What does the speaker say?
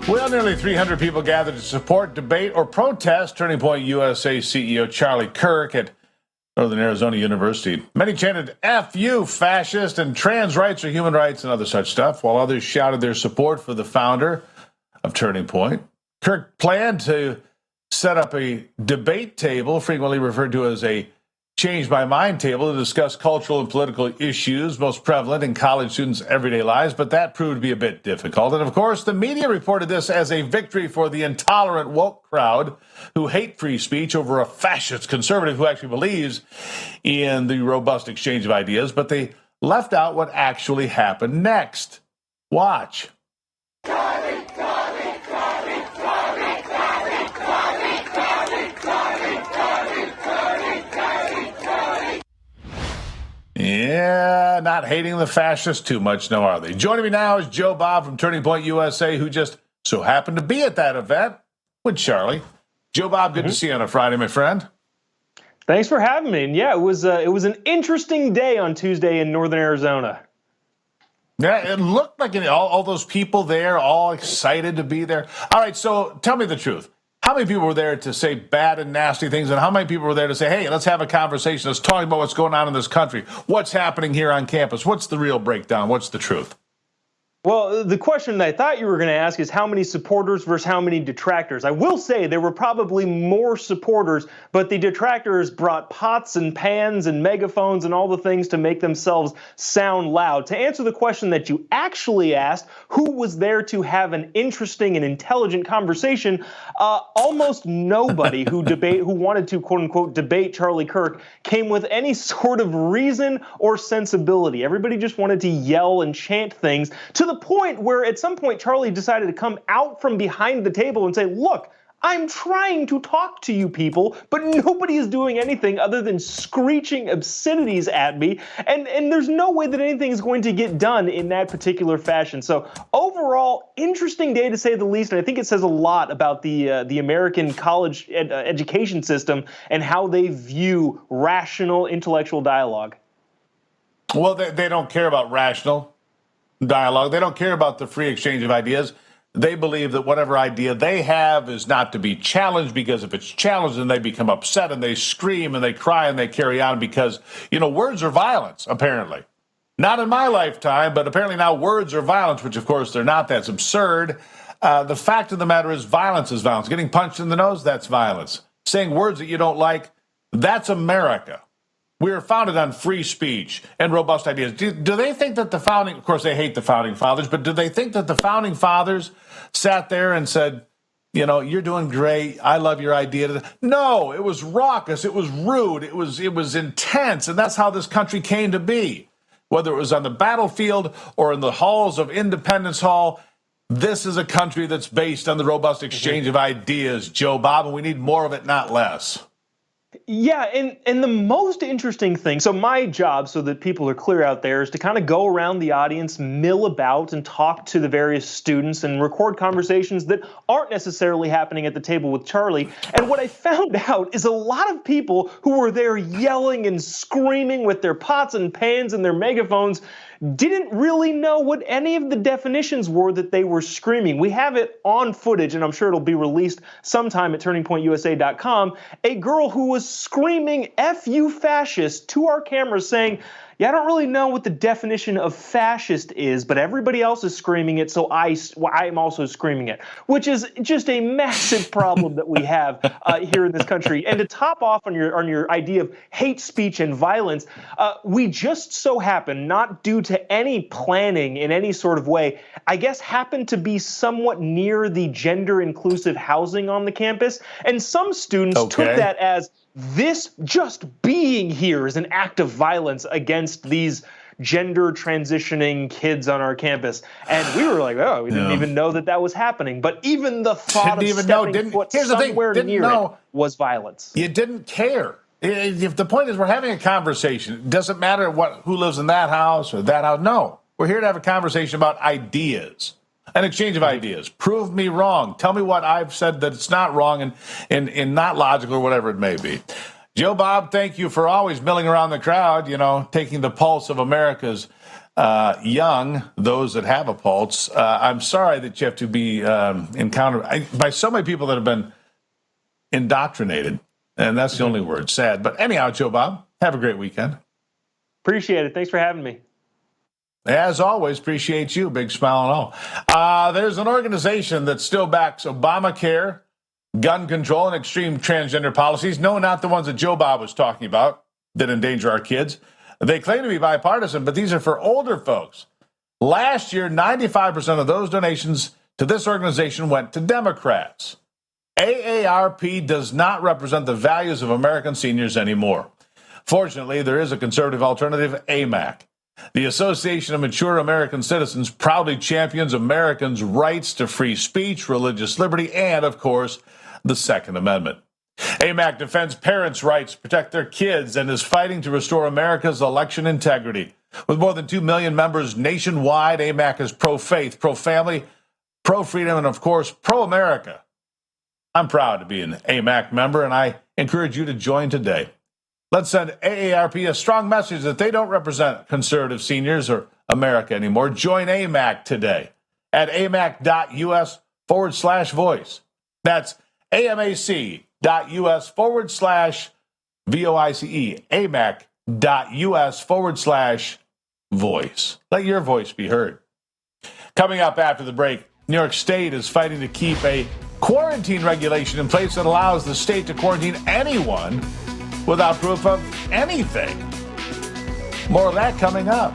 Well, nearly 300 people gathered to support, debate, or protest Turning Point USA CEO Charlie Kirk at Northern Arizona University. Many chanted, F you, fascist, and trans rights are human rights and other such stuff, while others shouted their support for the founder of Turning Point. Kirk planned to set up a debate table, frequently referred to as a Change My Mind table, to discuss cultural and political issues most prevalent in college students' everyday lives, but that proved to be a bit difficult. And of course, the media reported this as a victory for the intolerant woke crowd who hate free speech over a fascist conservative who actually believes in the robust exchange of ideas, but they left out what actually happened next. Watch. Yeah, not hating the fascists too much, no, are they? Joining me now is Joe Bob from Turning Point USA, who just so happened to be at that event with Charlie. Joe Bob, good to see you on a Friday, my friend. Thanks for having me. And yeah, it was an interesting day on Tuesday in Northern Arizona. Yeah, it looked like all those people there, all excited to be there. All right, so tell me the truth. How many people were there to say bad and nasty things, and how many people were there to say, hey, let's have a conversation, let's talk about what's going on in this country, what's happening here on campus, what's the real breakdown, what's the truth? Well, the question I thought you were going to ask is how many supporters versus how many detractors. I will say there were probably more supporters, but the detractors brought pots and pans and megaphones and all the things to make themselves sound loud. To answer the question that you actually asked, who was there to have an interesting and intelligent conversation, almost nobody who wanted to, quote unquote, debate Charlie Kirk came with any sort of reason or sensibility. Everybody just wanted to yell and chant things to the point where at some point Charlie decided to come out from behind the table and say, look, I'm trying to talk to you people, but nobody is doing anything other than screeching obscenities at me, and there's no way that anything is going to get done in that particular fashion. So overall, interesting day to say the least, and I think it says a lot about the American college education system and how they view rational intellectual dialogue. Well, they don't care about rational dialogue. They don't care about the free exchange of ideas. They believe that whatever idea they have is not to be challenged, because if it's challenged, then they become upset and they scream and they cry and they carry on because, words are violence, apparently. Not in my lifetime, but apparently now words are violence, which of course they're not. That's absurd. The fact of the matter is violence is violence. Getting punched in the nose, that's violence. Saying words that you don't like, that's America. We were founded on free speech and robust ideas. Do they think that of course they hate the founding fathers, but do they think that the founding fathers sat there and said, you're doing great, I love your idea? No, it was raucous, it was rude, it was intense, and that's how this country came to be. Whether it was on the battlefield or in the halls of Independence Hall, this is a country that's based on the robust exchange of ideas, Joe Bob, and we need more of it, not less. Yeah, and the most interesting thing, so my job, so that people are clear out there, is to kind of go around the audience, mill about, and talk to the various students and record conversations that aren't necessarily happening at the table with Charlie. And what I found out is a lot of people who were there yelling and screaming with their pots and pans and their megaphones didn't really know what any of the definitions were that they were screaming. We have it on footage, and I'm sure it'll be released sometime at turningpointusa.com. A girl who was screaming, F you fascist, to our cameras saying, yeah, I don't really know what the definition of fascist is, but everybody else is screaming it, so I'm also screaming it, which is just a massive problem that we have here in this country. And to top off on your idea of hate speech and violence, we just so happen, not due to any planning in any sort of way, I guess happened to be somewhat near the gender-inclusive housing on the campus, and some students took that as this just being here is an act of violence against these gender transitioning kids on our campus. And we were like, oh, we didn't even know that was happening. But even the thought of stepping foot somewhere near it was violence. You didn't care. If the point is we're having a conversation, it doesn't matter who lives in that house or that house. No, we're here to have a conversation about ideas. An exchange of ideas. Prove me wrong. Tell me what I've said that it's not wrong and not logical or whatever it may be. Joe Bob, thank you for always milling around the crowd, taking the pulse of America's young, those that have a pulse. I'm sorry that you have to be encountered by so many people that have been indoctrinated. And that's the only word, sad. But anyhow, Joe Bob, have a great weekend. Appreciate it. Thanks for having me. As always, appreciate you. Big smile and all. There's an organization that still backs Obamacare, gun control, and extreme transgender policies. No, not the ones that Joe Bob was talking about that endanger our kids. They claim to be bipartisan, but these are for older folks. Last year, 95% of those donations to this organization went to Democrats. AARP does not represent the values of American seniors anymore. Fortunately, there is a conservative alternative, AMAC. The Association of Mature American Citizens proudly champions Americans' rights to free speech, religious liberty, and, of course, the Second Amendment. AMAC defends parents' rights to protect their kids and is fighting to restore America's election integrity. With more than 2 million members nationwide, AMAC is pro-faith, pro-family, pro-freedom, and, of course, pro-America. I'm proud to be an AMAC member, and I encourage you to join today. Let's send AARP a strong message that they don't represent conservative seniors or America anymore. Join AMAC today at amac.us/voice. That's amac.us/VOICE. amac.us/voice. Let your voice be heard. Coming up after the break, New York State is fighting to keep a quarantine regulation in place that allows the state to quarantine anyone without proof of anything. More of that coming up.